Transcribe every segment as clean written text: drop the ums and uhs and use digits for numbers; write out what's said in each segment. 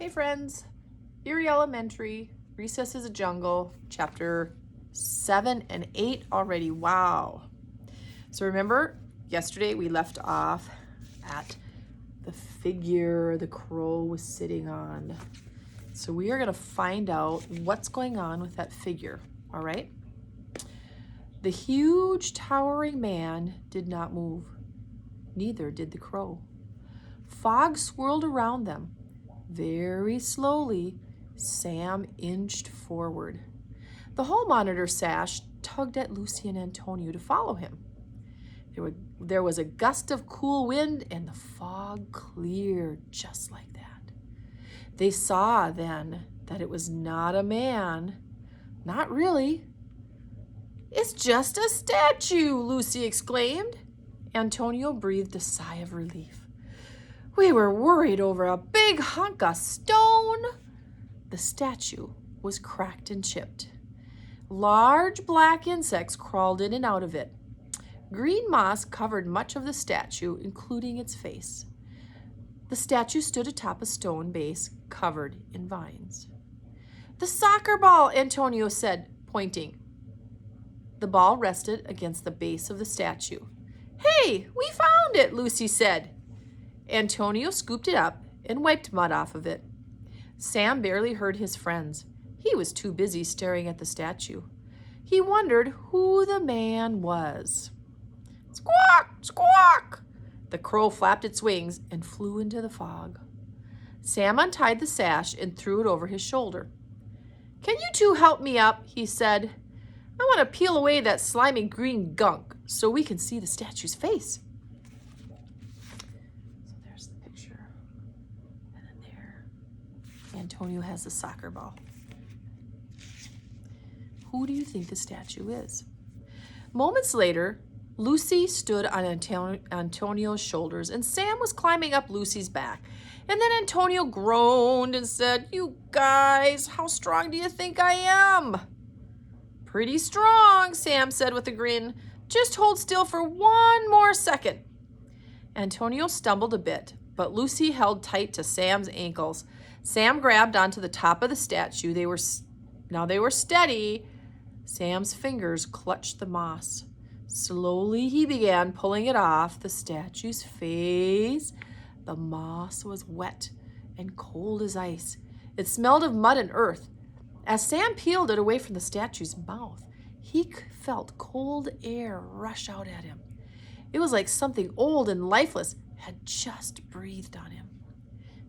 Hey friends, Eerie Elementary-Recess is a Jungle, chapter 7 and 8 already. Wow. So remember, yesterday we left off at the figure the crow was sitting on. So we are going to find out what's going on with that figure, all right? The huge towering man did not move. Neither did the crow. Fog swirled around them. Very slowly, Sam inched forward. The hall monitor sash tugged at Lucy and Antonio to follow him. There was a gust of cool wind, and the fog cleared just like that. They saw then that it was not a man. Not really. "It's just a statue," Lucy exclaimed. Antonio breathed a sigh of relief. "We were worried over a big hunk of stone." The statue was cracked and chipped. Large black insects crawled in and out of it. Green moss covered much of the statue, including its face. The statue stood atop a stone base covered in vines. "The soccer ball," Antonio said, pointing. The ball rested against the base of the statue. "Hey, we found it," Lucy said. Antonio scooped it up and wiped mud off of it. Sam barely heard his friends. He was too busy staring at the statue. He wondered who the man was. Squawk! Squawk! The crow flapped its wings and flew into the fog. Sam untied the sash and threw it over his shoulder. "Can you two help me up?" he said. "I want to peel away that slimy green gunk so we can see the statue's face." Antonio has the soccer ball. Who do you think the statue is? Moments later, Lucy stood on Antonio's shoulders, and Sam was climbing up Lucy's back. And then Antonio groaned and said, "You guys, how strong do you think I am?" "Pretty strong," Sam said with a grin. "Just hold still for one more second." Antonio stumbled a bit, but Lucy held tight to Sam's ankles. Sam grabbed onto the top of the statue. Now they were steady. Sam's fingers clutched the moss. Slowly he began pulling it off the statue's face. The moss was wet and cold as ice. It smelled of mud and earth. As Sam peeled it away from the statue's mouth, he felt cold air rush out at him. It was like something old and lifeless had just breathed on him.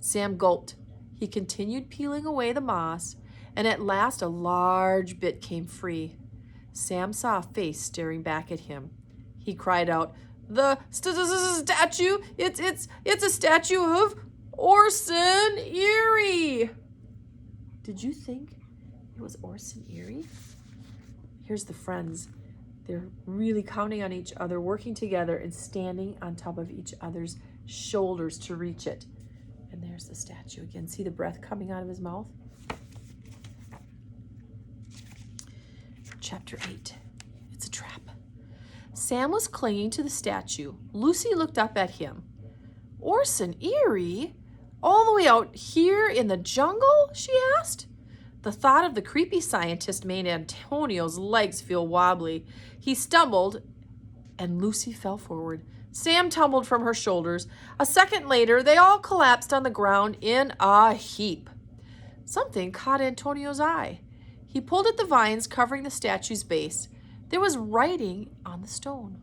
Sam gulped. He continued peeling away the moss, and at last a large bit came free. Sam saw a face staring back at him. He cried out, "The statue! It's a statue of Orson Eerie!" Did you think it was Orson Eerie? Here's the friends. They're really counting on each other, working together, and standing on top of each other's shoulders to reach it. And there's the statue again. See the breath coming out of his mouth? Chapter 8. It's a trap. Sam was clinging to the statue. Lucy looked up at him. "Orson Eerie? All the way out here in the jungle?" she asked. The thought of the creepy scientist made Antonio's legs feel wobbly. He stumbled, and Lucy fell forward. Sam tumbled from her shoulders. A second later, they all collapsed on the ground in a heap. Something caught Antonio's eye. He pulled at the vines covering the statue's base. There was writing on the stone.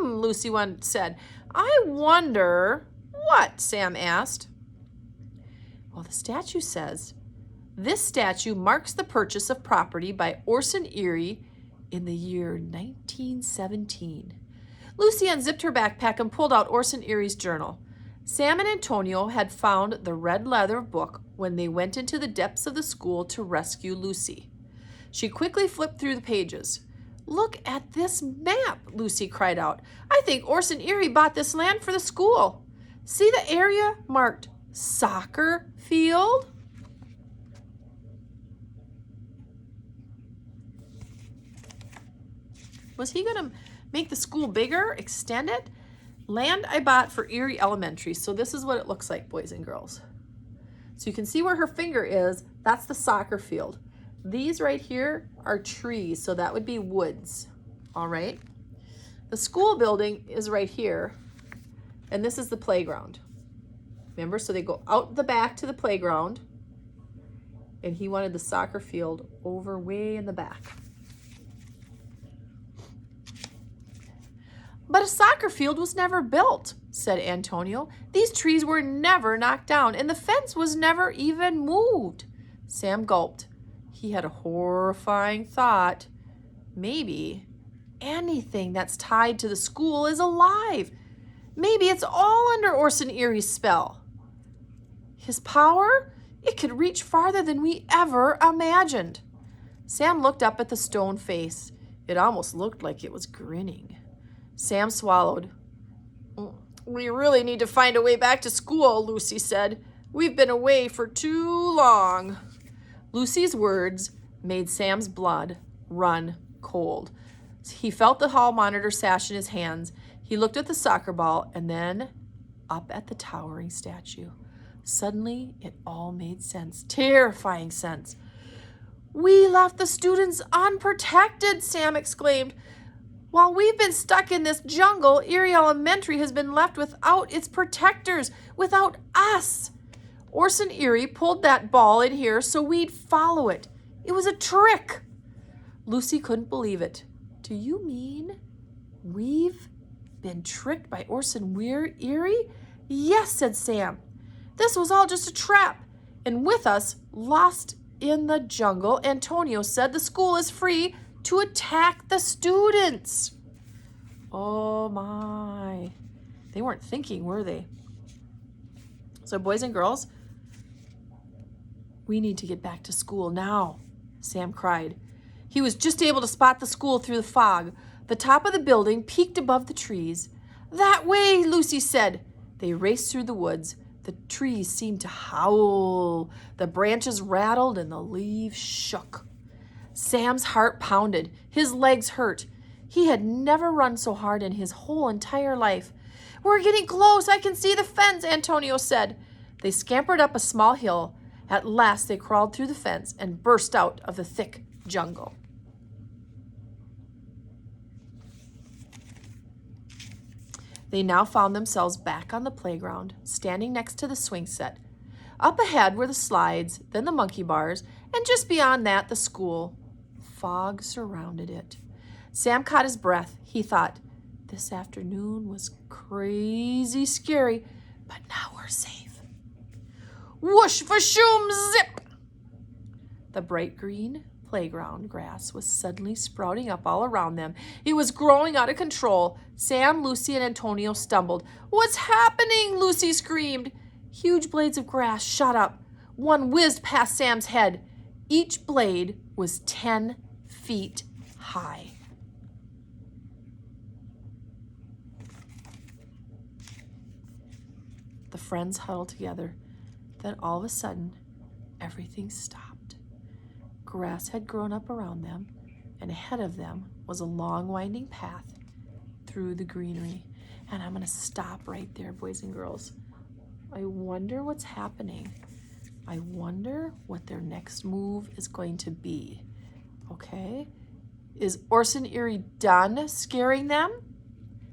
Lucy said. "I wonder..." "What?" Sam asked. Well, the statue says, "This statue marks the purchase of property by Orson Eerie in the year 1917. Lucy unzipped her backpack and pulled out Orson Eerie's journal. Sam and Antonio had found the red leather book when they went into the depths of the school to rescue Lucy. She quickly flipped through the pages. "Look at this map," Lucy cried out. "I think Orson Eerie bought this land for the school. See the area marked soccer field?" Was he going to make the school bigger, extend it? "Land I bought for Eerie Elementary." So this is what it looks like, boys and girls. So you can see where her finger is. That's the soccer field. These right here are trees, so that would be woods. All right. The school building is right here, and this is the playground. Remember, so they go out the back to the playground, and he wanted the soccer field over way in the back. But a soccer field was never built, said Antonio. These trees were never knocked down, and the fence was never even moved. Sam gulped. He had a horrifying thought. Maybe anything that's tied to the school is alive. Maybe it's all under Orson Eerie's spell. His power? It could reach farther than we ever imagined. Sam looked up at the stone face. It almost looked like it was grinning. Sam swallowed. We really need to find a way back to school, Lucy said. We've been away for too long. Lucy's words made Sam's blood run cold. He felt the hall monitor sash in his hands. He looked at the soccer ball and then up at the towering statue. Suddenly, it all made sense. Terrifying sense. We left the students unprotected, Sam exclaimed. While we've been stuck in this jungle, Eerie Elementary has been left without its protectors, without us. Orson Eerie pulled that ball in here so we'd follow it. It was a trick. Lucy couldn't believe it. Do you mean we've been tricked by Orson Eerie? Yes, said Sam. This was all just a trap. And with us, lost in the jungle, Antonio said the school is free to attack the students. Oh my. They weren't thinking, were they? So boys and girls, we need to get back to school now, Sam cried. He was just able to spot the school through the fog. The top of the building peeked above the trees. That way, Lucy said. They raced through the woods. The trees seemed to howl. The branches rattled and the leaves shook. Sam's heart pounded. His legs hurt. He had never run so hard in his whole entire life. We're getting close. I can see the fence, Antonio said. They scampered up a small hill. At last they crawled through the fence and burst out of the thick jungle. They now found themselves back on the playground, standing next to the swing set. Up ahead were the slides, then the monkey bars, and just beyond that, the school. Fog surrounded it. Sam caught his breath. He thought, this afternoon was crazy scary, but now we're safe. Whoosh, vashoom, zip! The bright green playground grass was suddenly sprouting up all around them. It was growing out of control. Sam, Lucy, and Antonio stumbled. What's happening? Lucy screamed. Huge blades of grass shot up. One whizzed past Sam's head. Each blade was 10 feet high. The friends huddled together. Then all of a sudden, everything stopped. Grass had grown up around them, and ahead of them was a long winding path through the greenery. And I'm going to stop right there, boys and girls. I wonder what's happening. I wonder what their next move is going to be. Okay? Is Orson Eerie done scaring them?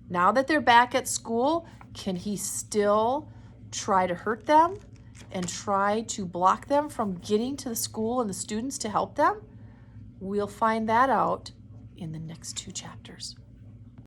Now that they're back at school, can he still try to hurt them and try to block them from getting to the school and the students to help them? We'll find that out in the next 2 chapters.